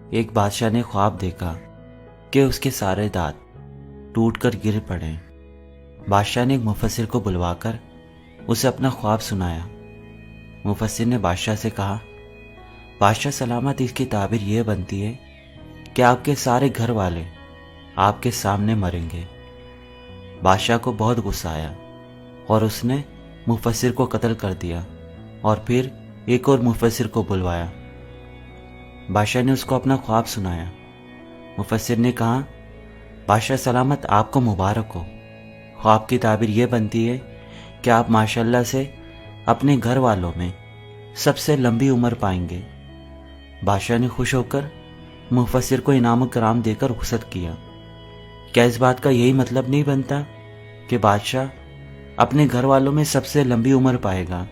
ایک بادشاہ نے خواب دیکھا کہ اس کے سارے دانت ٹوٹ کر گر پڑے۔ بادشاہ نے ایک مفسر کو بلوا کر اسے اپنا خواب سنایا۔ مفسر نے بادشاہ سے کہا، بادشاہ سلامت، اس کی تعبیر یہ بنتی ہے کہ آپ کے سارے گھر والے آپ کے سامنے مریں گے۔ بادشاہ کو بہت غصہ آیا اور اس نے مفسر کو قتل کر دیا اور پھر ایک اور مفسر کو بلوایا۔ بادشاہ نے اس کو اپنا خواب سنایا۔ مفسر نے کہا، بادشاہ سلامت، آپ کو مبارک ہو۔ خواب کی تعبیر یہ بنتی ہے کہ آپ ماشاءاللہ سے اپنے گھر والوں میں سب سے لمبی عمر پائیں گے۔ بادشاہ نے خوش ہو کر مفسر کو انعام و کرام دے کر رخصت کیا۔ کیا اس بات کا یہی مطلب نہیں بنتا کہ بادشاہ اپنے گھر والوں میں سب سے لمبی عمر پائے گا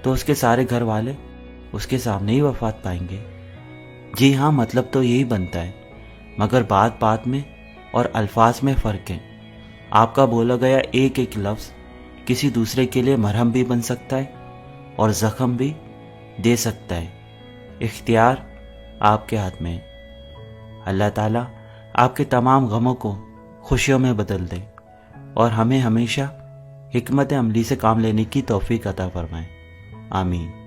تو اس کے سارے گھر والے اس کے سامنے ہی وفات پائیں گے؟ جی ہاں، مطلب تو یہی بنتا ہے، مگر بات بات میں اور الفاظ میں فرق ہے۔ آپ کا بولا گیا ایک ایک لفظ کسی دوسرے کے لیے مرہم بھی بن سکتا ہے اور زخم بھی دے سکتا ہے۔ اختیار آپ کے ہاتھ میں ہے۔ اللہ تعالیٰ آپ کے تمام غموں کو خوشیوں میں بدل دے اور ہمیں ہمیشہ حکمت عملی سے کام لینے کی توفیق عطا فرمائے۔ آمین۔